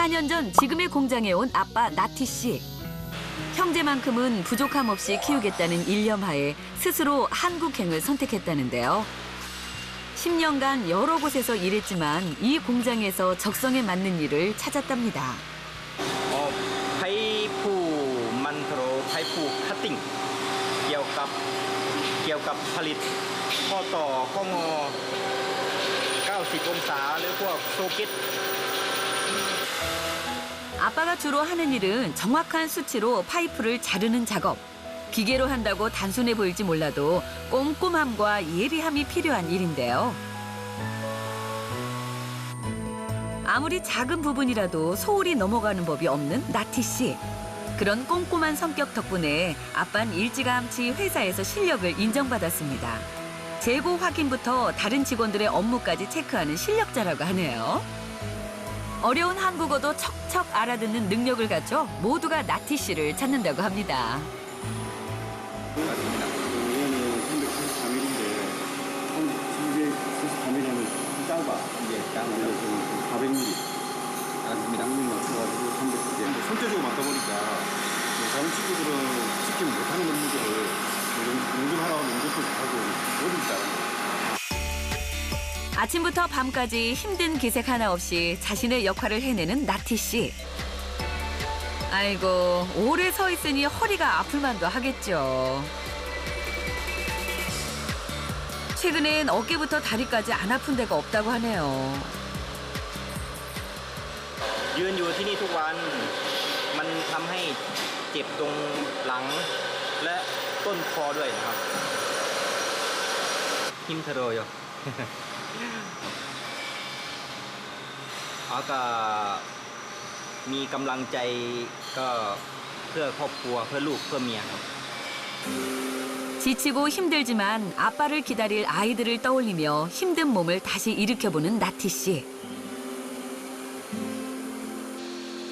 4년 전 지금의 공장에 온 아빠 나티 씨. 형제만큼은 부족함 없이 키우겠다는 일념하에 스스로 한국행을 선택했다는데요. 10년간 여러 곳에서 일했지만 이 공장에서 적성에 맞는 일을 찾았답니다. 파이프 만들어 파이프 카팅เกี่ยวกับผลิตข้อต่อข้องอ90องศาหรือพวกโซเก็ต 아빠가 주로 하는 일은 정확한 수치로 파이프를 자르는 작업. 기계로 한다고 단순해 보일지 몰라도 꼼꼼함과 예리함이 필요한 일인데요. 아무리 작은 부분이라도 소홀히 넘어가는 법이 없는 나티 씨. 그런 꼼꼼한 성격 덕분에 아빠는 일찌감치 회사에서 실력을 인정받았습니다. 재고 확인부터 다른 직원들의 업무까지 체크하는 실력자라고 하네요. 어려운 한국어도 척척 알아듣는 능력을 갖춰 모두가 나티 씨를 찾는다고 합니다. 오늘은 393일인데 393일이면 짧아. 이게 짧아요. 400mm. 맞습니다. 맞춰가지고 300개. 손재주가 맞다 보니까 다른 친구들은 지키지 못하는 업무들을 연습하라고 연습도 하고 뭐든지 잘합니다. 아침부터 밤까지 힘든 기색 하나 없이 자신의 역할을 해내는 나티 씨. 아이고, 오래 서 있으니 허리가 아플 만도 하겠죠. 최근엔 어깨부터 다리까지 안 아픈 데가 없다고 하네요. ยืนอยู่ที่นี่ทุกวันมันทำให้เจ็บตรงหลังและต้นคอด้วยนะครับ힘들어요. 아까 มีกำลังใจก็เพื่อครอบครัวเพื่อลูกเพื่อเมียครับ 지치고 힘들지만 아빠를 기다릴 아이들을 떠올리며 힘든 몸을 다시 일으켜보는 나티 씨.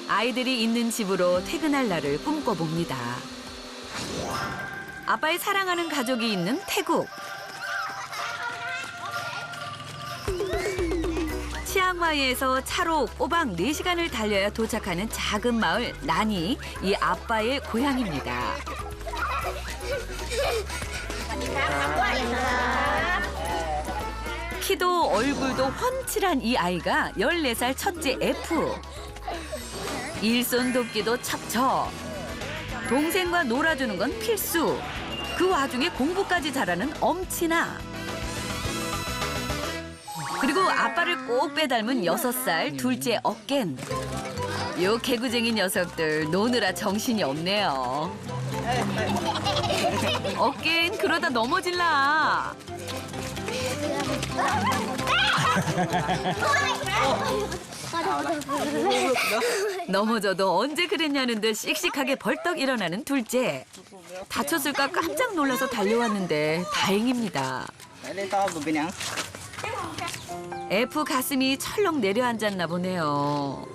아이들이 있는 집으로 퇴근할 날을 꿈꿔봅니다. 아빠의 사랑하는 가족이 있는 태국. 치앙마이에서 차로 꼬박 4시간을 달려야 도착하는 작은 마을 나니, 이 아빠의 고향입니다. 키도 얼굴도 훤칠한 이 아이가 14살 첫째 F. 일손 돕기도 척척. 동생과 놀아주는 건 필수. 그 와중에 공부까지 잘하는 엄친아. 그리고 아빠를 꼭 빼닮은 6살 둘째 어깬. 요 개구쟁이 녀석들 노느라 정신이 없네요. 어깬 그러다 넘어질라. 넘어져도 언제 그랬냐는 듯 씩씩하게 벌떡 일어나는 둘째. 다쳤을까 깜짝 놀라서 달려왔는데 다행입니다. F 가슴이 철렁 내려앉았나 보네요.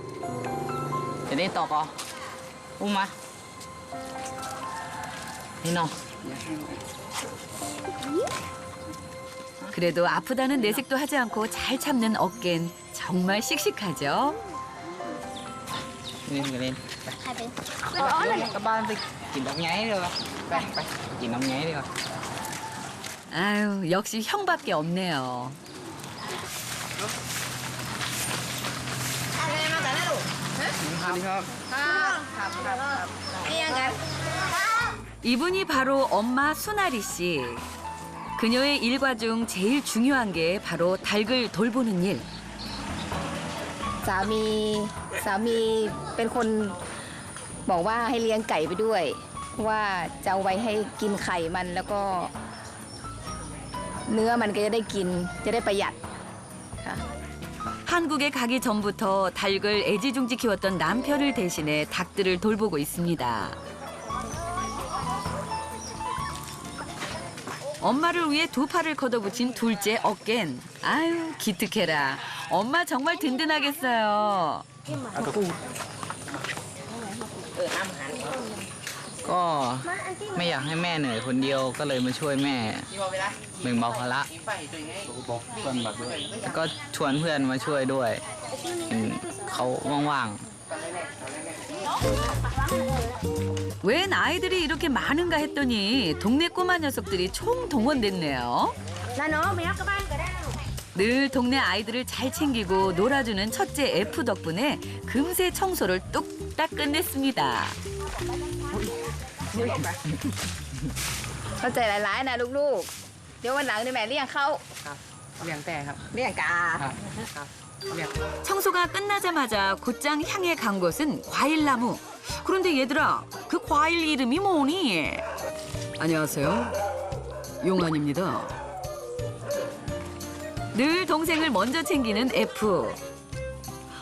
그래도 아프다는 내색도 하지 않고 잘 참는 어깬 정말 씩씩하죠. 아유, 역시 형밖에 없네요. 이분이 바로 엄마 수나리 씨. 그녀의 일과 중 제일 중요한 게 바로 닭을 돌보는 일. สามีเป็นคนบอกว่าให้เลี้ยงไก่ไปด้วยว่าจะเอาไว้ให้กินไข่มันแล้วก็เนื้อมันก็จะได้กินจะได้ประหยัดค่ะ 한국에 가기 전부터 닭을 애지중지 키웠던 남편을 대신해 닭들을 돌보고 있습니다. 엄마를 위해 두 팔을 걷어붙인 둘째 어깬. 아유, 기특해라. 엄마 정말 든든하겠어요. ก็ไม่อยากให้แม่เหนื่อยคนเดียวก็เลยมาช่วยแม่แบ่งเบาภาระแล้วก็ชวนเพื่อนมาช่วยด้วยเขาว่างๆ 웬 아이들이 이렇게 많은가 했더니 동네 꼬마 녀석들이 총동원됐네요. 늘 동네 아이들을 잘 챙기고 놀아주는 첫째 F 덕분에 금세 청소를 뚝딱 끝냈습니다. เข้าใจหลายๆนะลูกๆ เดี๋ยววันหลังเนี่ยแม่เลี้ยงเขา เลี้ยงแต่ครับ เลี้ยงกา 청소가 끝나자마자 곧장 향해 간 곳은 과일나무. 그런데 얘들아, 그 과일 이름이 뭐니? 안녕하세요. 용환입니다. 늘 동생을 먼저 챙기는 F.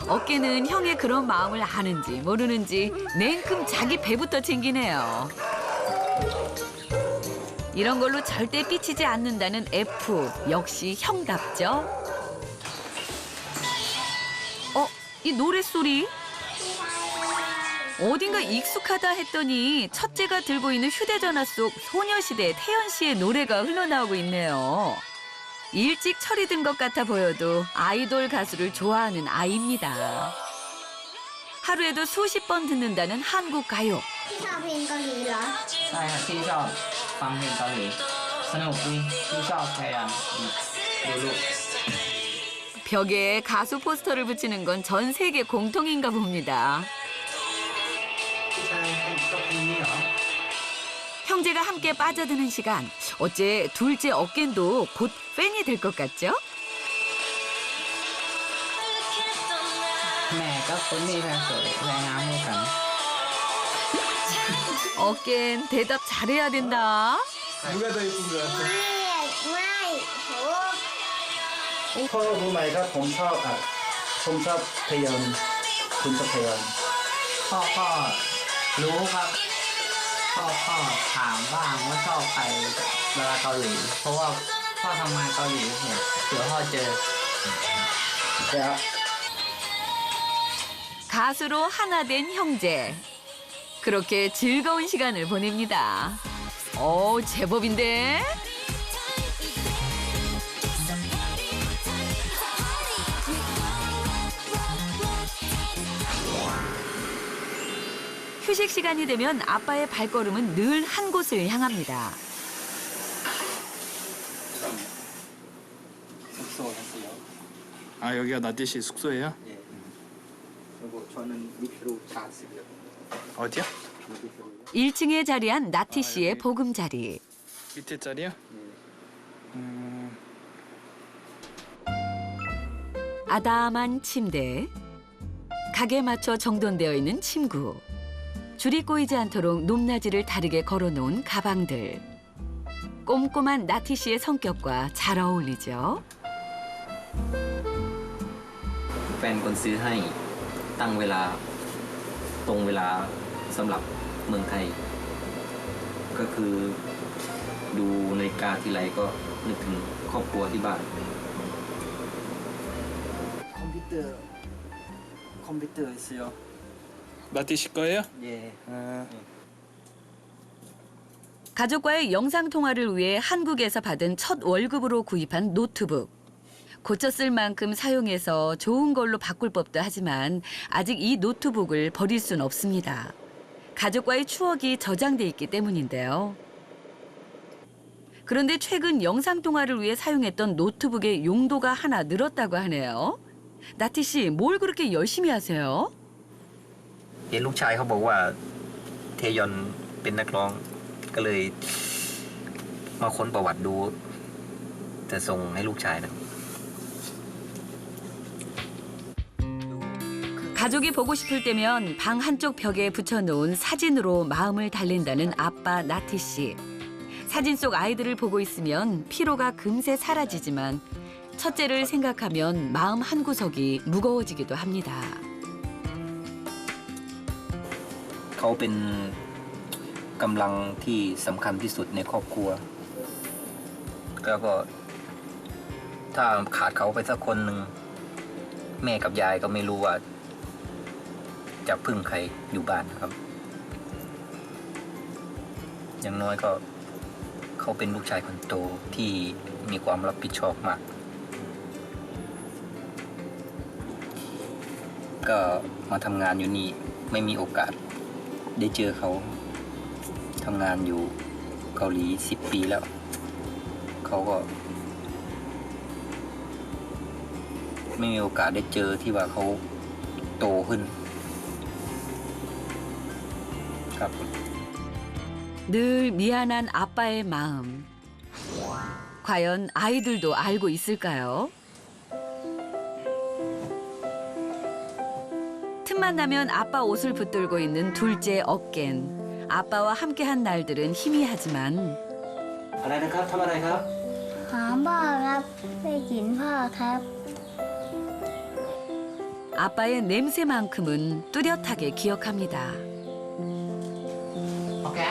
어깨는 형의 그런 마음을 아는지 모르는지 냉큼 자기 배부터 챙기네요. 이런 걸로 절대 삐치지 않는다는 F. 역시 형답죠? 이 노랫소리? 어딘가 익숙하다 했더니 첫째가 들고 있는 휴대전화 속 소녀시대 태연 씨의 노래가 흘러나오고 있네요. 일찍 철이 든 것 같아 보여도 아이돌 가수를 좋아하는 아이입니다. 하루에도 수십 번 듣는다는 한국 가요. พี่ชอบเพลงเกาหลีเหรอ ใช่ครับที่ชอบฟังเพลงเกาหลีสนุกดีที่ชอบพยายามดูลูก 벽에 가수 포스터를 붙이는 건 전 세계 공통인가 봅니다. ใช่ก็เพลงนี้เหรอ 형제가 함께 빠져드는 시간. 어째 둘째 어깬도 곧 팬이 될 것 같죠? แม่ก็คนนี้แพ้สวยแรงงามเหมือนกัน 어깬 대답 잘해야 된다. 누가 더 예쁜 것 같아? ไม่โห พ่อรู้ไหมครับผมชอบพยอนคุณชอบพยอน พ่อก็รู้ครับพ่อถามบ้างว่าชอบใครเวลาเกาหลี เพราะว่าพ่อทำงานเกาหลีเนี่ยเผื่อพ่อเจอ แล้ว 가수로 하나 된 형제. 그렇게 즐거운 시간을 보냅니다. 제법인데? 휴식 시간이 되면 아빠의 발걸음은 늘 한 곳을 향합니다. 숙소했어요. 아 여기가 나띠 씨 숙소예요? 예. 그리고 저는 밑으로 잤어요. 어디야? 1층에 자리한 나티 씨의 보금자리. 밑에 자리요? 아담한 침대. 각에 맞춰 정돈되어 있는 침구. 줄이 꼬이지 않도록 높낮이를 다르게 걸어놓은 가방들. 꼼꼼한 나티 씨의 성격과 잘 어울리죠. แฟนคนซื้อให้ตั้งเวลาตรงเวลาสำหรับเมืองไทย ก็คือดูนาฬิกาทีไรก็นึกถึงครอบครัวที่บ้าน 컴퓨터 있어요. 나띠 씨 거예요? 예. 가족과의 영상 통화를 위해 한국에서 받은 첫 월급으로 구입한 노트북. 고쳐 쓸 만큼 사용해서 좋은 걸로 바꿀 법도 하지만 아직 이 노트북을 버릴 순 없습니다. 가족과의 추억이 저장돼 있기 때문인데요. 그런데 최근 영상 통화를 위해 사용했던 노트북의 용도가 하나 늘었다고 하네요. 나티 씨, 뭘 그렇게 열심히 하세요? เห็นลูกชายเขาบอกว่าเทยอนเป็นนักร้องก็เลยมาค้นประวัติดูจะส่งให้ลูกชายนะ 가족이 보고 싶을 때면 방 한쪽 벽에 붙여놓은 사진으로 마음을 달랜다는 아빠 나티 씨. 사진 속 아이들을 보고 있으면 피로가 금세 사라지지만 첫째를 생각하면 마음 한구석이 무거워지기도 합니다. เขาเป็นกำลังที่สำคัญที่สุดในครอบครัวแล้วก็ถ้าขาดเขาไปสักคนหนึ่งแม่กับยายก็ไม่รู้ว่าจะพึ่งใครอยู่บ้านครับอย่างน้อยก็เขาเป็นลูกชายคนโตที่มีความรับผิดชอบมาก ก็มาทำงานอยู่นี่ไม่มีโอกาสได้เจอเขาทำงานอยู่เกาหลี10 ปีแล้วเขาก็ไม่มีโอกาสได้เจอที่ว่าเขาโตขึ้นครับ 늘 미안한 아빠의 마음. 과연 아이들도 알고 있을까요? 틈만 나면 아빠 옷을 붙들고 있는 둘째 억겐. 아빠와 함께한 날들은 희미하지만 อะไรนะครับทำอะไรครับ หาพ่อครับไปกินพ่อครับ 아빠의 냄새만큼은 뚜렷하게 기억합니다. โอเค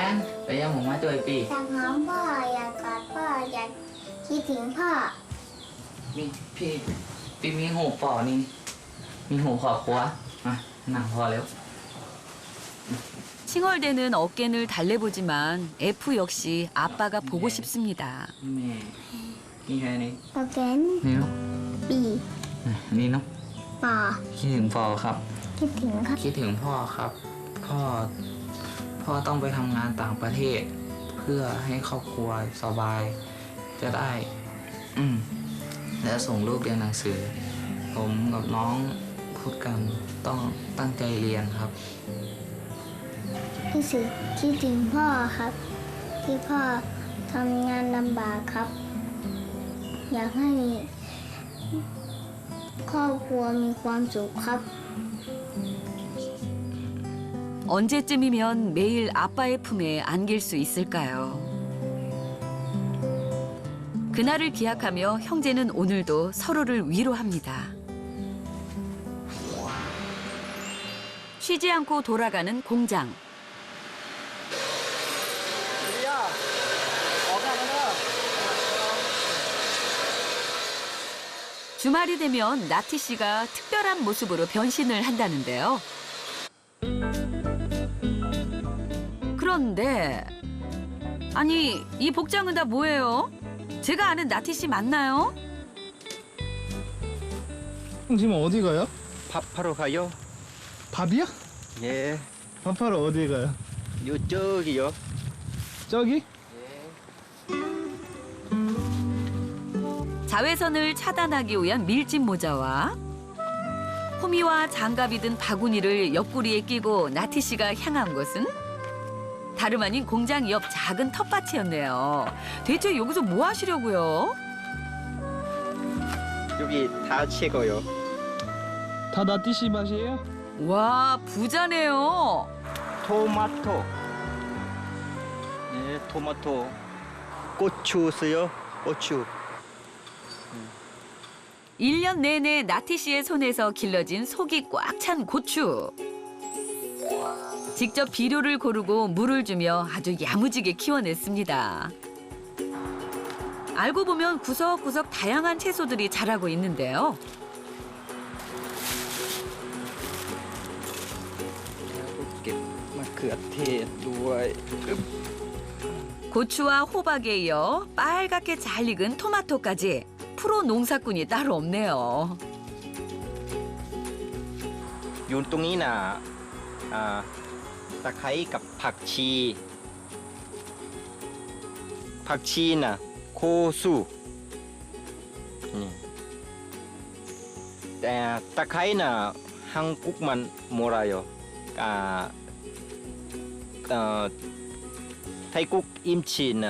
ไปยังหมูมาตัวปี อยากหอมพ่ออยากกอดพ่ออยากคิดถึงพ่อ มีพี่มีหูป่อนี่มีหูขอบครัวมาหนังพอแล้ว 칭얼대는 어깨를 달래보지만 F 역시 아빠가 보고 싶습니다. แม่นี่แค่นี้ โอเกน นี่เนาะ ปี นี่เนาะ ป่อ คิดถึงพ่อครับ คิดถึงครับ คิดถึงพ่อครับ พ่อต้องไปทำงานต่างประเทศ เพื่อให้ครอบครัวสบาย จะได้ และส่งลูกเรียนหนังสือ ผมกับน้องพูดกันต้องตั้งใจเรียนครับ รู้สึกคิดถึงพ่อครับ ที่พ่อทำงานลำบากครับ อยากให้ครอบครัวมีความสุขครับ 언제쯤이면 매일 아빠의 품에 안길 수 있을까요? 그날을 기약하며 형제는 오늘도 서로를 위로합니다. 쉬지 않고 돌아가는 공장. 주말이 되면 나티 씨가 특별한 모습으로 변신을 한다는데요. 그런데 아니 이 복장은 다 뭐예요? 제가 아는 나티 씨 맞나요? 형 지금 어디 가요? 밥하러 가요? 밥이야? 예, 밥하러 어디 가요? 이쪽이요. 저기? 자외선을 차단하기 위한 밀짚 모자와 호미와 장갑이 든 바구니를 옆구리에 끼고 나티 씨가 향한 곳은 다름 아닌 공장 옆 작은 텃밭이었네요. 대체 여기서 뭐 하시려고요? 여기 다 채고요. 다 나티씨 맛이에요? 와 부자네요. 토마토. 네, 토마토. 고추 써요. 고추. 1년 내내 나티 씨의 손에서 길러진 속이 꽉 찬 고추. 직접 비료를 고르고 물을 주며 아주 야무지게 키워냈습니다. 알고 보면 구석구석 다양한 채소들이 자라고 있는데요. 고추와 호박에 이어 빨갛게 잘 익은 토마토까지 프로 농사꾼이 따로 없네요. อยู่ตรงนี้นะตะไคร้กับผักชีน่ะโคซูนี่แต่ตะไคร้น่ะ한국만 몰라요. 태국 임치는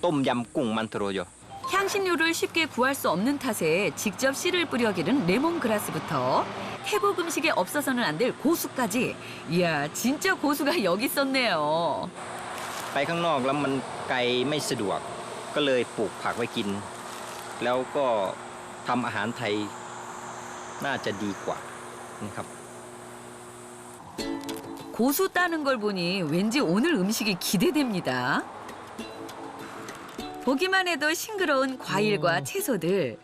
똠얌꿍 만들어요. 향신료를 쉽게 구할 수 없는 탓에 직접 씨를 뿌려 기른 레몬그라스부터 태국 음식에 없어서는 안 될 고수까지. 이야, 진짜 고수가 여기 있었네요. ไปข้างนอกแล้วมันไกลไม่สะดวกก็เลยปลูกผักไว้กิน แล้วก็ทำอาหารไทยน่าจะดีกว่านะครับ 고수 따는 걸 보니 왠지 오늘 음식이 기대됩니다. 보기만 해도 싱그러운 과일과 채소들.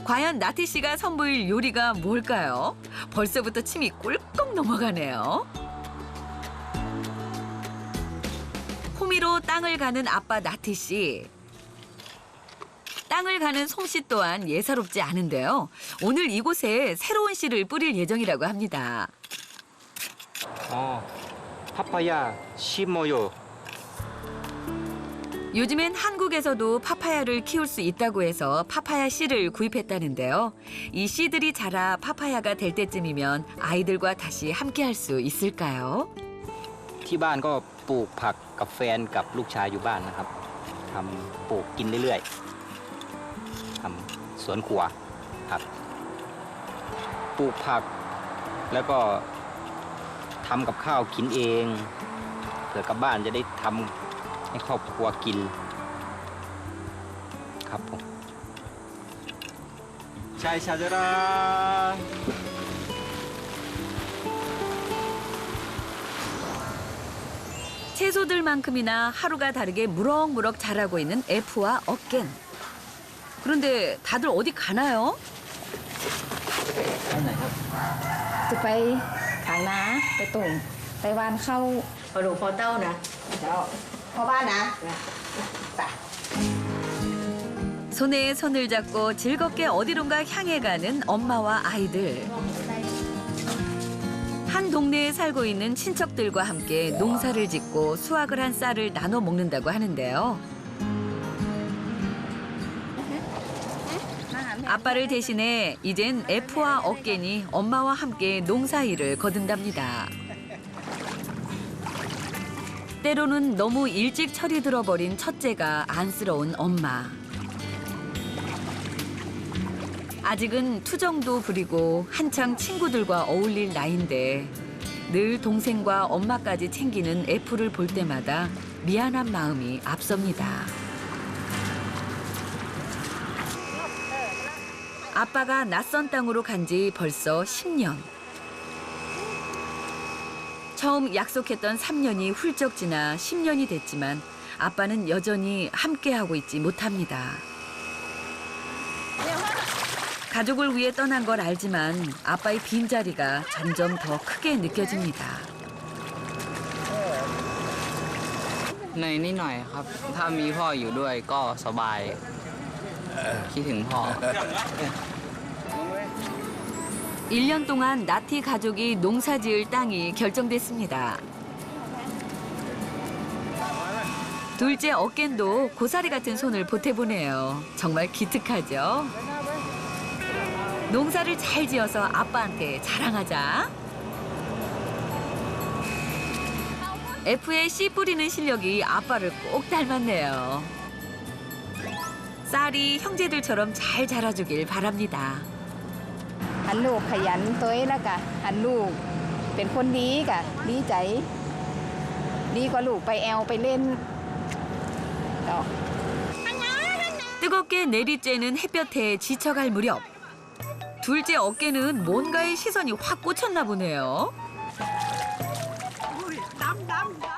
과연 나티 씨가 선보일 요리가 뭘까요? 벌써부터 침이 꿀꺽 넘어가네요. 호미로 땅을 가는 아빠 나티 씨. 땅을 가는 솜씨 또한 예사롭지 않은데요. 오늘 이곳에 새로운 씨를 뿌릴 예정이라고 합니다. 파파야 심어요. 요즘엔 한국에서도 파파야를 키울 수 있다고 해서 파파야 씨를 구입했다는데요. 이 씨들이 자라 파파야가 될 때쯤이면 아이들과 다시 함께할 수 있을까요? ที่บ้านก็ปลูกผักกับแฟนกับลูกชายอยู่บ้านนะครับทำปลูกกินเรื่อยๆทำสวนครัวครับปลูกผักแล้วก็ทำกับข้าวกินเองเผื่อกลับบ้านจะได้ทำให้ครอบครัวกินครับผม 잘 찾아라. 채소들만큼이나 하루가 다르게 무럭무럭 자라고 있는 F와 어깬. 그런데 다들 어디 가나요? จะไปขายนาไปตุ่มไปวานเข้า 바로 버다우나. เจ้าพ่อบ้านนะ 손에 손을 잡고 즐겁게 어디론가 향해 가는 엄마와 아이들. 한 동네에 살고 있는 친척들과 함께 농사를 짓고 수확을 한 쌀을 나눠 먹는다고 하는데요. 아빠를 대신해 이젠 F와 어깬이 엄마와 함께 농사일을 거둔답니다. 때로는 너무 일찍 철이 들어버린 첫째가 안쓰러운 엄마. 아직은 투정도 부리고 한창 친구들과 어울릴 나이인데 늘 동생과 엄마까지 챙기는 F를 볼 때마다 미안한 마음이 앞섭니다. 아빠가 낯선 땅으로 간 지 벌써 10년. 처음 약속했던 3년이 훌쩍 지나 10년이 됐지만 아빠는 여전히 함께하고 있지 못합니다. 가족을 위해 떠난 걸 알지만 아빠의 빈자리가 점점 더 크게 느껴집니다. เหนื่อยนิดหน่อยครับ ถ้ามีพ่ออยู่ด้วยก็สบาย คิดถึงพ่อ 1년 동안 나티 가족이 농사지을 땅이 결정됐습니다. 둘째 어깬도 고사리 같은 손을 보태보네요. 정말 기특하죠? 농사를 잘 지어서 아빠한테 자랑하자. F의 씨 뿌리는 실력이 아빠를 꼭 닮았네요. 쌀이 형제들처럼 잘 자라주길 바랍니다. หันลูกขยันตัวเองแล้วก็หันลูกเป็นคนดีก็ดีใจดีกว่าลูกไปแอลไปเล่น 뜨겁게 내리쬐는 햇볕에 지쳐갈 무렵 둘째 어깨는 뭔가에 시선이 확 꽂혔나 보네요.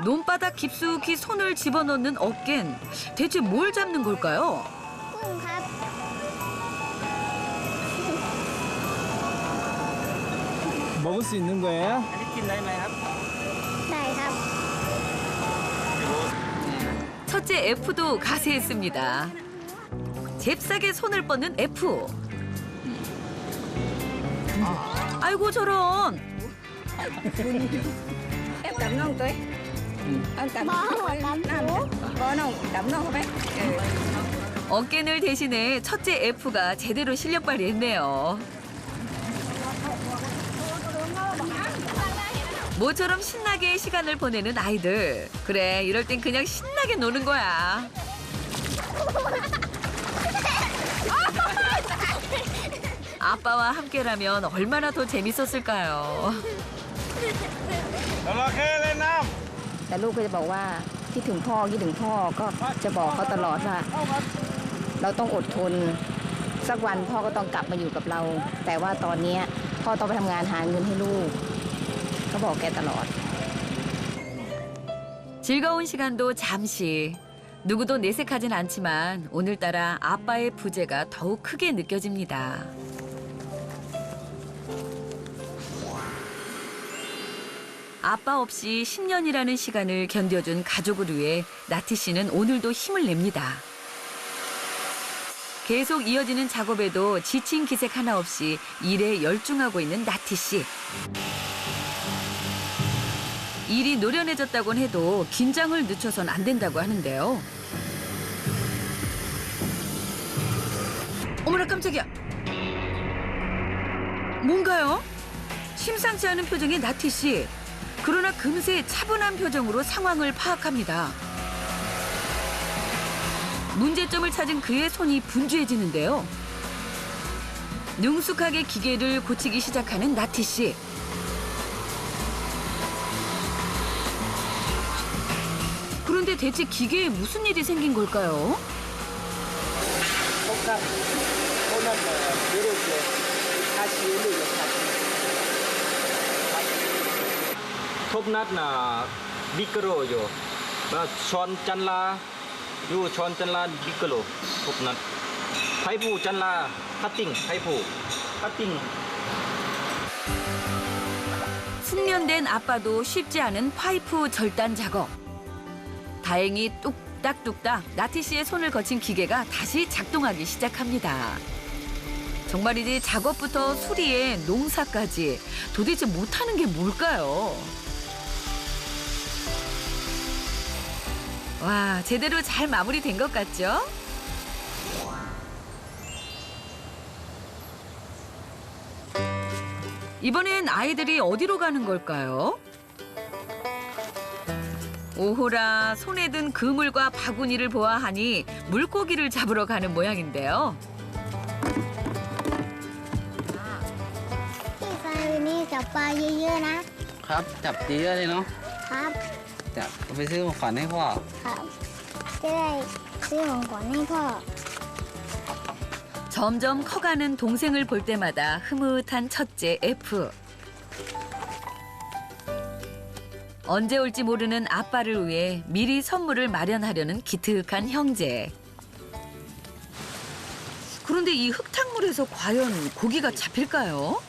논바닥 깊숙이 손을 집어넣는 어깬 대체 뭘 잡는 걸까요? กุ้งครับ 먹을 수 있는 거예요? ได้ครับ 첫째 F도 가세했습니다. 잽싸게 손을 뻗는 F. 아이고 저런. em cầm nông tới em cầm có nông cầm nông không ấy 어깨를 대신해 첫째 F가 제대로 실력 발휘했네요. 모처럼 신나게 시간을 보내는 아이들. 그래, 이럴 땐 그냥 신나게 노는 거야. 아빠와 함께라면 얼마나 더 재밌었을까요? แต่ลูกก็จะบอกว่าคิดถึงพ่อคิดถึงพ่อก็จะบอกเขาตลอดว่าเราต้องอดทนสักวันพ่อก็ต้องกลับมาอยู่กับเรา แต่ว่าตอนนี้พ่อต้องไปทำงานหาเงินให้ลูกก็บอกแกตลอด 즐거운 시간도 잠시. 누구도 내색하진 않지만 오늘따라 아빠의 부재가 더욱 크게 느껴집니다. 아빠 없이 10년이라는 시간을 견뎌준 가족을 위해 나티 씨는 오늘도 힘을 냅니다. 계속 이어지는 작업에도 지친 기색 하나 없이 일에 열중하고 있는 나티 씨. 일이 노련해졌다곤 해도 긴장을 늦춰선 안 된다고 하는데요. 어머나 깜짝이야. 뭔가요? 심상치 않은 표정의 나티 씨. 그러나 금세 차분한 표정으로 상황을 파악합니다. 문제점을 찾은 그의 손이 분주해지는데요. 능숙하게 기계를 고치기 시작하는 나티 씨. 그런데 대체 기계에 무슨 일이 생긴 걸까요? 톱낫 나 미끄러워요. 션 짠라 요 션 짠라 미끄러 톱낫 파이프 짠라 카팅 파이프 카팅. 숙련된 아빠도 쉽지 않은 파이프 절단 작업. 다행히 뚝딱뚝딱 나티 씨의 손을 거친 기계가 다시 작동하기 시작합니다. 정말이지 작업부터 수리에 농사까지 도대체 못하는 게 뭘까요? 와, 제대로 잘 마무리된 것 같죠? 이번엔 아이들이 어디로 가는 걸까요? 오호라 손에 든 그물과 바구니를 보아하니 물고기를 잡으러 가는 모양인데요. พี่ชายวันนี้จับปลาเยอะๆนะ ครับ จับเยอะเลยเนาะ ครับ จับเอาไปซื้อของขวัญให้พ่อ ครับจะได้ซื้อของขวัญให้พ่อ 점점 커가는 동생을 볼 때마다 흐뭇한 첫째 F. 언제 올지 모르는 아빠를 위해 미리 선물을 마련하려는 기특한 형제. 그런데 이 흙탕물에서 과연 고기가 잡힐까요?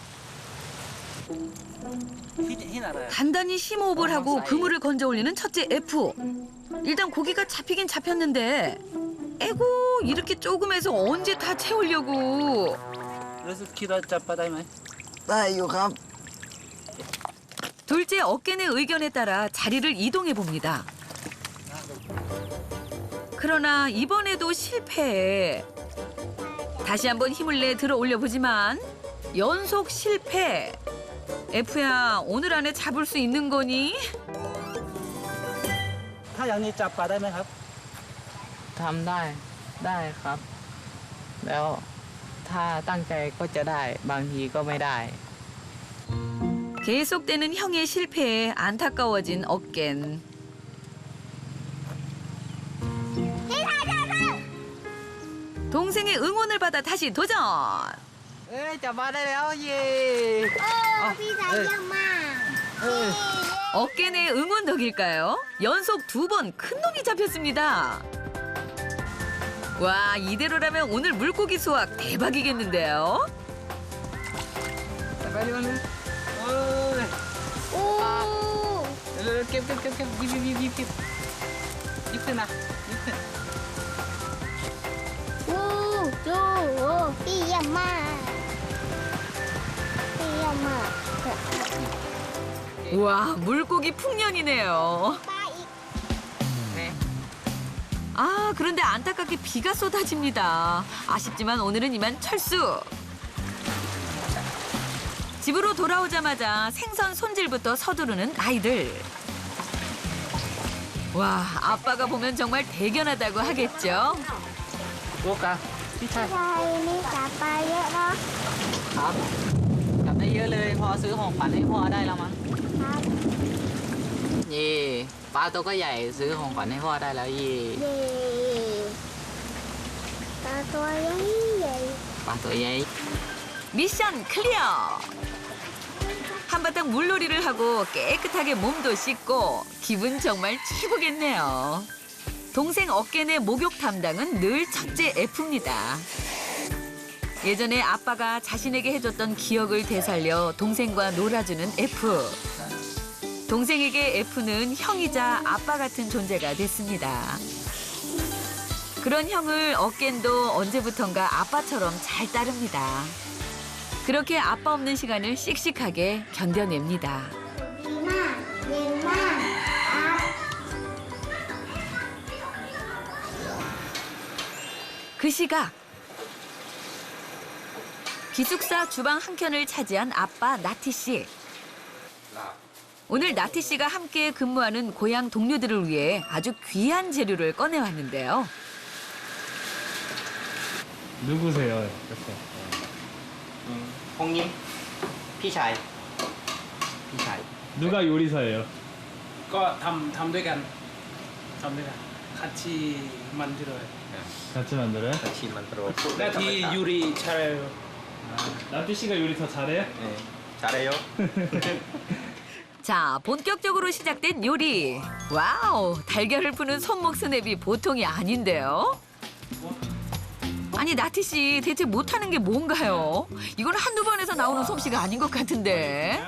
단단히 심호흡을 하고 그물을 건져 올리는 첫째 F. 일단 고기가 잡히긴 잡혔는데 에고 이렇게 조금해서 언제 다 채우려고. 그래서 키도 잡아다니면 ได้อยู่ครับ 둘째 어깨네 의견에 따라 자리를 이동해 봅니다. 그러나 이번에도 실패. 다시 한번 힘을 내 들어 올려보지만 연속 실패. F야, 오늘 안에 잡을 수 있는 거니? ถ้าอย่างนี้จับปลาได้ไหมครับ ทำได้ ได้ครับ แล้วถ้าตั้งใจก็จะได้ บางทีก็ไม่ได้ 계속되는 형의 실패에 안타까워진 어깬. 동생의 응원을 받아 다시 도전. เอ้ยจับมาได้แล้วเย่ พี่ชายเยี่ยมมาก 어깨네 응원 덕일까요? 연속 2번 큰 놈이 잡혔습니다. 와, 이대로라면 오늘 물고기 수확 대박이겠는데요? จับไปดิมันเอ้ย โอ้ เร็วๆเก็บหยิบขึ้นนะหยิบขึ้น โอ้โจโอ้พี่เยี่ยมมากพี่เยี่ยมมาก 우와, 물고기 풍년이네요. ปลาอีก 네. 아, 그런데 안타깝게 비가 쏟아집니다. 아쉽지만 오늘은 이만 철수. 집으로 돌아오자마자 생선 손질부터 서두르는 아이들. 와, 아빠가 보면 정말 대견하다고 하겠죠? ลูกอะพี่ชาย พี่ชายนี่จับปลาเยอะเนาะ ครับ จับได้เยอะเลย พอซื้อของขวัญให้พ่อได้แล้วมั้ง ครับ เย่ปลาตัวก็ใหญ่ซื้อของขวัญให้พ่อได้แล้วเย่ เย่ปลาตัวใหญ่ ปลาตัวใหญ่ 미션 클리어! 한바탕 물놀이를 하고 깨끗하게 몸도 씻고 기분 정말 최고겠네요. 동생 어깨내 목욕 담당은 늘 첫째 F입니다. 예전에 아빠가 자신에게 해줬던 기억을 되살려 동생과 놀아주는 F. 동생에게 F는 형이자 아빠 같은 존재가 됐습니다. 그런 형을 어깬도 언제부턴가 아빠처럼 잘 따릅니다. 그렇게 아빠 없는 시간을 씩씩하게 견뎌냅니다. 그 시각 기숙사 주방 한켠을 차지한 아빠 나티 씨. 오늘 나티 씨가 함께 근무하는 고향 동료들을 위해 아주 귀한 재료를 꺼내왔는데요. 누구세요? 옆에. 형님, 피샤이. 피샤이. 누가 요리사예요? ก็ทำด้วยกัน같이 만들어요. 같이 만들어요? 같이 만들어. 나티 요리 잘해요. 나티 씨가 요리 더 잘해요? 네, 잘해요. 자, 본격적으로 시작된 요리. 와우, 달걀을 푸는 손목 스냅이 보통이 아닌데요. 아니, 나티 씨 대체 못하는 게 뭔가요? 이건 한두 번에서 나오는 솜씨가 아닌 것 같은데.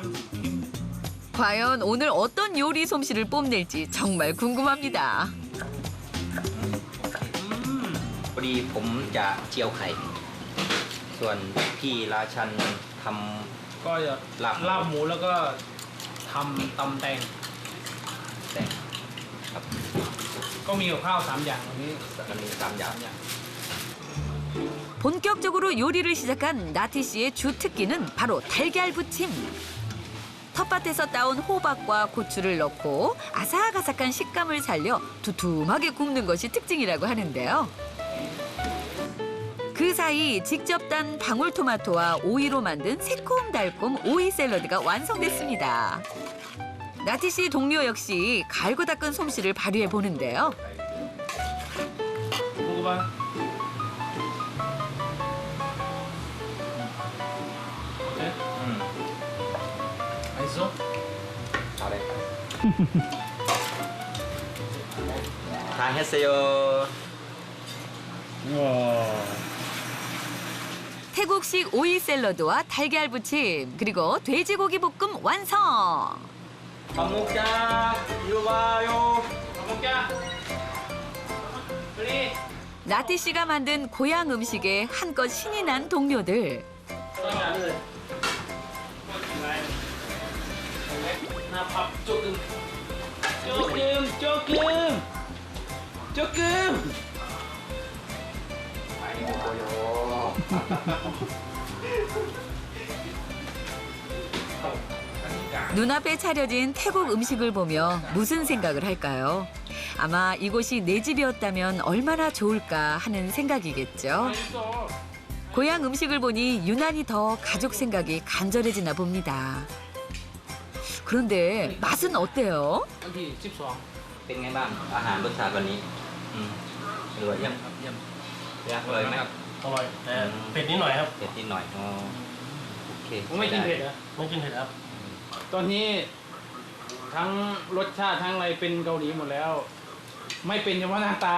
과연 오늘 어떤 요리 솜씨를 뽐낼지 정말 궁금합니다. พอดีผมจะเจียวไข่ ส่วนพี่ราชันท ก็จะ ลาบ ลาบหมูแล้วก็ทำตำแตง ำแต่ครับ ก็มีกับข้าว3อย่างวันนี้ มันมี3อย่าง 본격적으로 요리를 시작한 나티 씨의 주 특기는 바로 달걀 부침. 텃밭에서 따온 호박과 고추를 넣고 아삭아삭한 식감을 살려 두툼하게 굽는 것이 특징이라고 하는데요. 그 사이 직접 딴 방울토마토와 오이로 만든 새콤달콤 오이 샐러드가 완성됐습니다. 나티 씨 동료 역시 갈고 닦은 솜씨를 발휘해 보는데요. 먹어봐. 어때? 맛있어? 잘해. 다 했어요. 우와. 태국식 오이 샐러드와 달걀 부침 그리고 돼지고기 볶음 완성. 밥 먹자. 이리 와요. 밥 먹자. 빨리. 나티 씨가 만든 고향 음식에 한껏 신이 난 동료들. 나 밥 조금. 많이 먹어요. 눈앞에 차려진 태국 음식을 보며 무슨 생각을 할까요? 아마 이곳이 내 집이었다면 얼마나 좋을까 하는 생각이겠죠. 고향 음식을 보니 유난히 더 가족 생각이 간절해지나 봅니다. 그런데 맛은 어때요? วันที่12 เป็นไงบ้างอาหารรสชาติวันนี้อร่อยยังอร่อยไหม อร่อยแต่เผ็ดนิดหน่อยครับ เผ็ดนิดหน่อยอ๋อโอเค ผมไม่กินเผ็ดนะ ไม่กินเผ็ดครับ ตอนนี้ทั้งรสชาติทั้งอะไรเป็นเกาหลีหมดแล้ว ไม่เป็นเฉพาะหน้าตา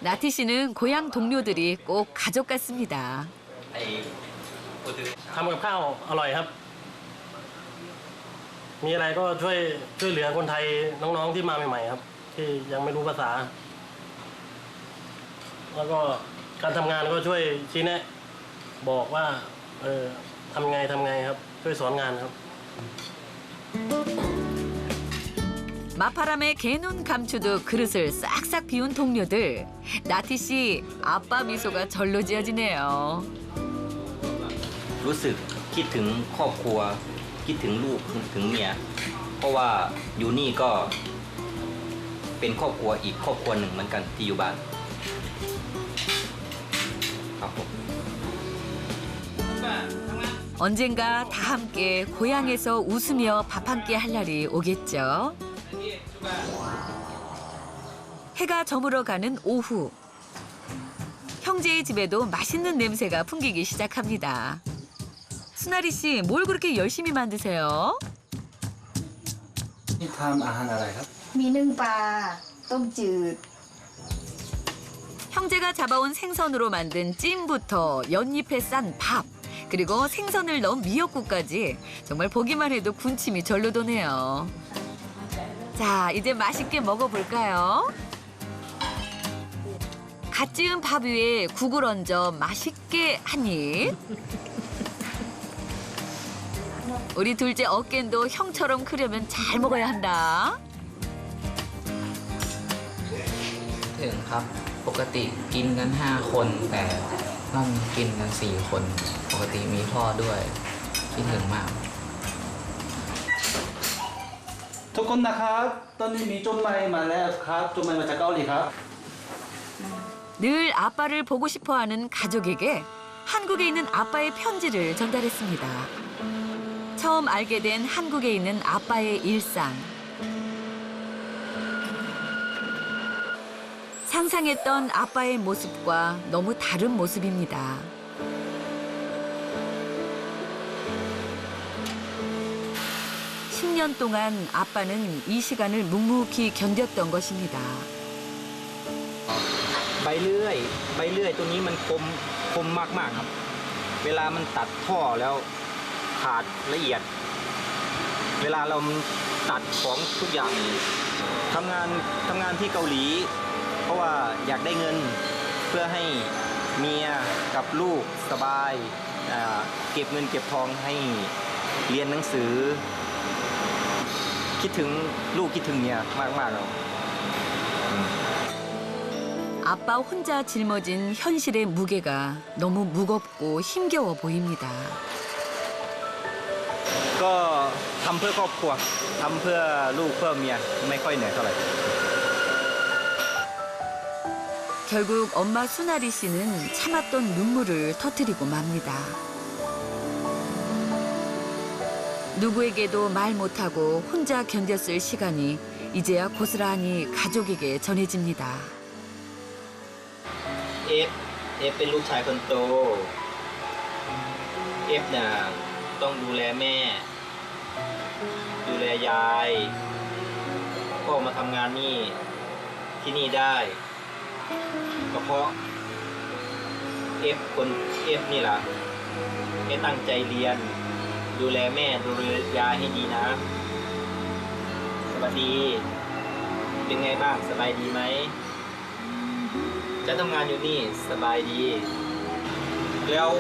나티 씨는 고향 동료들이 꼭 가족 같습니다. ไอ้พูดถึง ทำกับข้าวอร่อยครับ มีอะไรก็ช่วยเหลือคนไทยน้องๆที่มาใหม่ๆครับ ที่ยังไม่รู้ภาษา แล้วก็การทำงานก็ช่วยชี้แนะบอกว่าทำไงครับช่วยสอนงานครับ 마파람에 개눈 감추듯 그릇을 싹싹 비운 동료들. 나티 씨 아빠 미소가 절로 지어지네요. รู้สึกคิดถึงครอบครัวคิดถึงลูกคิดถึงเมียเพราะว่าอยู่นี่ก็เป็นครอบครัวอีกครอบครัวหนึ่งเหมือนกันที่อยู่บ้านครับผม 언젠가 다 함께 고향에서 웃으며 밥 한 끼 할 날이 오겠죠. 해가 저물어 가는 오후. 형제의 집에도 맛있는 냄새가 풍기기 시작합니다. 수나리 씨, 뭘 그렇게 열심히 만드세요? นี่ทำอาหารอะไรครับ มีนึ่งปลาต้มจืด 형제가 잡아온 생선으로 만든 찜부터 연잎에 싼 밥, 그리고 생선을 넣은 미역국까지 정말 보기만 해도 군침이 절로 도네요. 자, 이제 맛있게 먹어볼까요? 갓 지은 밥 위에 국을 얹어 맛있게 한 입. 우리 둘째 어깬도 형처럼 크려면 잘 먹어야 한다. ถึงครับปกติกินกัน5 คนแต่ต้องกินกัน4 คนปกติมีพ่อด้วยคิดถึงมาก ทุกคนนะครับตอนนี้มีจดหมายมาแล้วครับจดหมายมาจากเกาหลีครับ 늘 아빠를 보고 싶어하는 가족에게 한국에 있는 아빠의 편지를 전달했습니다. 처음 알게 된 한국에 있는 아빠의 일상. 상상했던 아빠의 모습과 너무 다른 모습입니다. (10년) 동안 아빠는 이 시간을 묵묵히 견뎠던 것입니다. ใบเลื่อยตัวนี้มันคมมากๆครับ เวลามันตัดท่อแล้วขาดละเอียด เวลาเราตัดของทุกอย่างทำงานที่เกาหลี เพราะว่าอยากได้เงินเพื่อให้เมียกับลูกสบายเก็บเงินเก็บทองให้เรียนหนังสือ คิดถึงลูกคิดถึงเมียมากๆครับ 아빠 혼자 짊어진 현실의 무게가 너무 무겁고 힘겨워 보입니다. ก็ทำเพื่อครอบครัวทำเพื่อลูกเพื่อเมียไม่ค่อยเหนื่อยเท่าไหร่ 결국 엄마 수나리 씨는 참았던 눈물을 터뜨리고 맙니다. 누구에게도 말 못하고 혼자 견뎠을 시간이 이제야 고스란히 가족에게 전해집니다. เอฟเป็นลูกชายคนโตเอฟน่ะต้องดูแลแม่ ดูแลยายพ่อมาทำงานที่นี่ได้ก็เพราะเอฟนี่แหละไม่ตั้งใจเรียนดูแลแม่ดูแลยายให้ดีนะสวัสดีเป็นไงบ้างสบายดีไหมจะทำงานอยู่นี่สบายดี แล้ว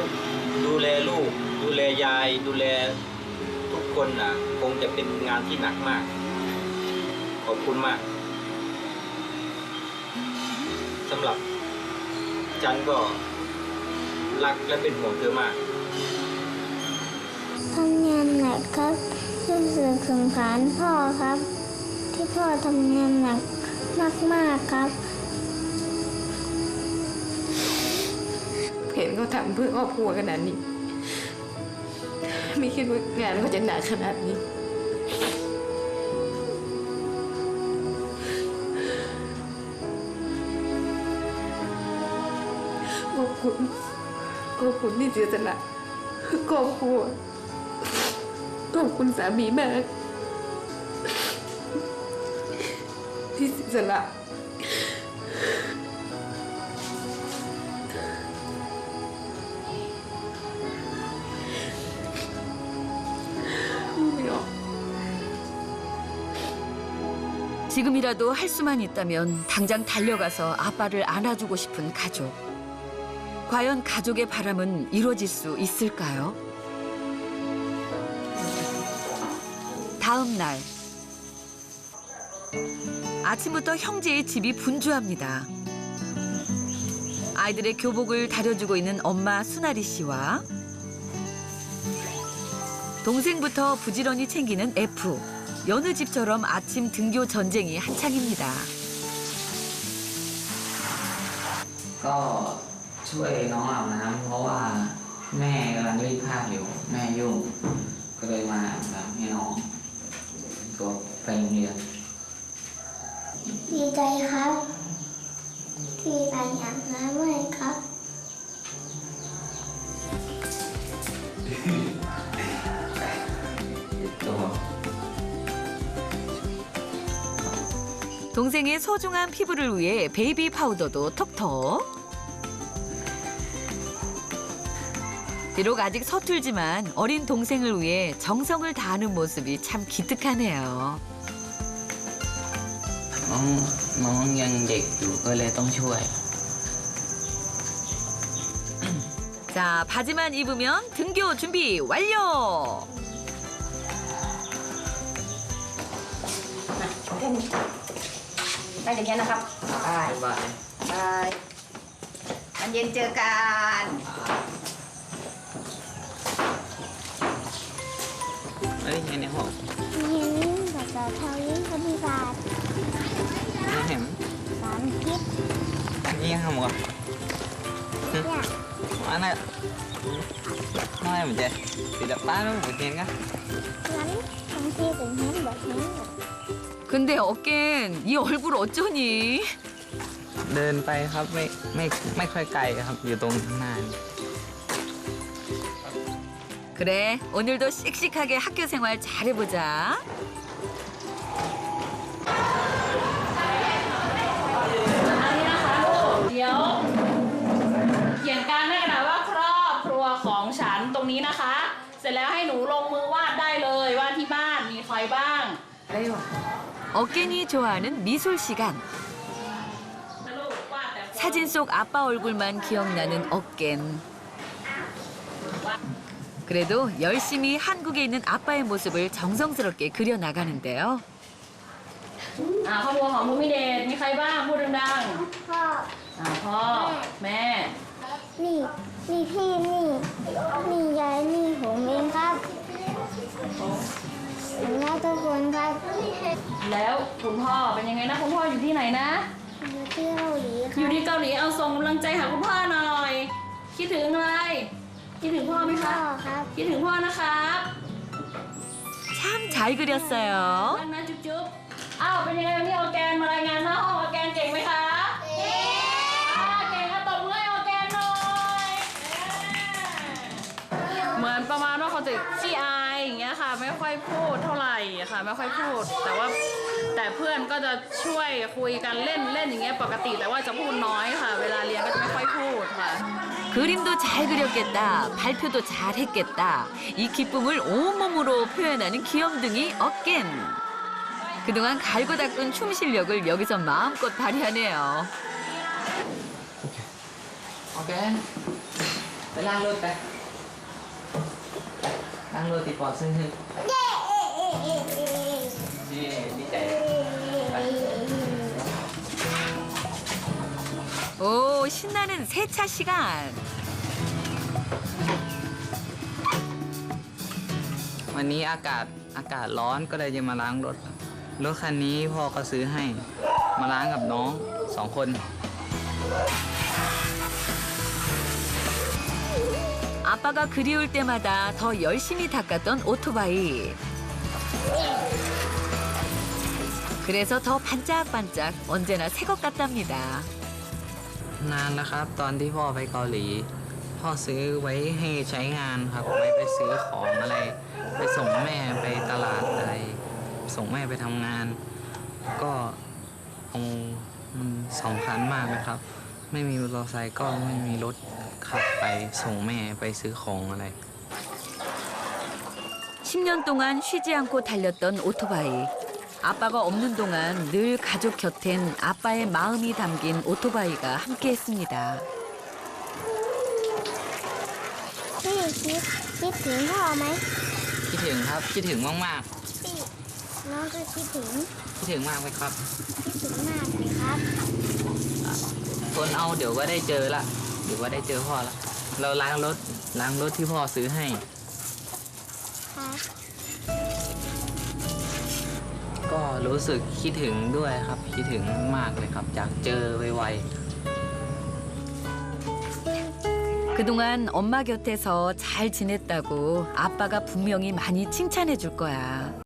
ดูแลลูกดูแลยายดูแลทุกคนน่ะคงจะเป็นงานที่หนักมากขอบคุณมากสำหรับจันก็รักและเป็นห่วงเธอมาก ทำงานหนักครับรู้สึกสงสารพ่อครับ ที่พ่อทำงานหนักมากๆครับ เห็นเขาทำเพื่อครอบครัวขนาดนี้ไม่คิดว่างานเขาจะหนักขนาดนี้ขอบคุณที่เสียสละครอบครัวขอบคุณสามีมากที่เสียสละ 지금이라도 할 수만 있다면 당장 달려가서 아빠를 안아주고 싶은 가족. 과연 가족의 바람은 이루어질 수 있을까요? 다음 날 아침부터 형제의 집이 분주합니다. 아이들의 교복을 다려주고 있는 엄마 수나리 씨와 동생부터 부지런히 챙기는 F. 여느 집처럼 아침 등교 전쟁이 한창입니다. ก็ช่วยน้องอาบน้ำเพราะว่าแม่กำลังรีดผ้าอยู่แม่ยุ่งก็เลยมาอาบน้ำให้น้องก็ไปโรงเรียน ดีใจครับ ที่ไปอาบน้ำให้ครับ 동생의 소중한 피부를 위해 베이비 파우더도 톡톡. 비록 아직 서툴지만 어린 동생을 위해 정성을 다하는 모습이 참 기특하네요. น้องยังเด็กอยู่ก็เลยต้องช่วย 자, 바지만 입으면 등교 준비 완료.ได้อย่างนี้นะครับไป บ๊ายบาย ไปตอนเย็นเจอกัน เอ้ยไงเนี่ยพ่อ เห็นภาษาไทยคณิตศาสตร์ ไม่เห็น ภาษาอังกฤษ นี่ยังทำก่อน เนี่ย อันนั้นไม่เหมือนเจ๊ติดป้าแล้วเหมือนเจ๊กัน งั้นบางทีถึงเห็นแบบนี้ 근데 어깬 이 얼굴 어쩌니? เดินไปครับไม่ค่อยไกลครับอยู่ตรงข้างหน้า 그래, 오늘도 씩씩하게 학교 생활 잘해보자. อันนี้นะคะลูกเดี๋ยวเขียนการในกระดาษว่าครอบครัวของฉันตรงนี้นะคะ เสร็จแล้วให้หนูลงมือวาดได้เลยว่าที่บ้านมีใครบ้าง 어깬이 좋아하는 미술 시간. นะลูกวาดแต่ 사진 속 아빠 얼굴만 기억나는 어깬. 그래도 열심히 한국에 있는 아빠의 모습을 정성스럽게 그려나가는데요. ครอบครัวของภูมิเดชมีใครบ้างพูดดัง พ่อ ๆพ่อแม่ นี่พี่นี่ยายนี่ผมเองครับผมรักทุกคนครับ แล้วคุณพ่อเป็นยังไงนะคุณพ่ออยู่ที่ไหนนะ อยู่ที่เกาหลีค อ รั ยู่ บ ที่เกาหลีเอาส่งกำลังใจหาคุณพ่อหน่อย คิดถึงอะไรคิดถึงพ่อไหม พ่ คะ อครับ คิดถึงพ่อนะครับ 참 잘 그렸어요. รักนะจุ๊บๆอ้าวเป็นยังไงวันนี้ออร์แกนมารายงานหน้าห้องออร์แกนเก่งไหมคะเก่งก็ตบมือให้ออร์แกนหน่อยเหมือนประมาณว่าเขาจะขี้อายอย่างเงี้ยค่ะ ไม่ค่อยพูดเท่าไหร่ค่ะ ไม่ค่อยพูด แต่เพื่อนก็จะช่วยคุยกันเล่นอย่างเงี้ยปกติ แต่ว่าจะพูดน้อยค่ะ เวลาเรียนก็จะไม่ค่อยพูดค่ะ 그림도 잘 그렸겠다. 발표도 잘했겠다. 이 기쁨을 온몸으로 표현하는 귀염둥이 어깬. 그동안 갈고 닦은 춤 실력을 여기서 마음껏 발휘하네요. โอเคไปล้างรถไปล้างรถติดปอดซึ่งดีใจ 오, 신나는 세차 시간. วันนี้อากาศร้อนก็เลยจะมาล้างรถคันนี้พ่อก็ซื้อให้มาล้างกับน้อง2 คน 아빠가 그리울 때마다 더 열심히 닦았던 오토바이. 그래서 더 반짝반짝 언제나 새 것 같답니다. นานแล้วครับตอนที่พ่อไปเกาหลี พ่อซื้อไว้ให้ใช้งานครับไว้ไปซื้อของอะไร ไปส่งแม่ไปตลาดอะไร ส่งแม่ไปทำงาน ก็เอามัน2 คันมากนะครับ ไม่มีมอเตอร์ไซค์ก็ไม่มีรถขับไปส่งแม่ไปซื้อของอะไร 10년 동안 쉬지 않고 달렸던 오토바이. 아빠가 없는 동안 늘 가족 곁엔 아빠의 마음이 담긴 오토바이가 함께했습니다. พี่คิดถึงพ่อไหม คิดถึงครับคิดถึงมาก พี่น้องก็คิดถึง ๆคิดถึงมากไหมครับ คิดถึงมากเลยครับ ทนเอาเดี๋ยวก็ได้เจอละเดี๋ยวก็ได้เจอพ่อละเราล้างรถที่พ่อซื้อให้ ครับ ก็รู้สึกคิดถึงด้วยครับคิดถึงมากเลยครับอยากเจอไวๆ 그동안 엄마 곁에서 잘 지냈다고 아빠가 분명히 많이 칭찬해 줄 거야.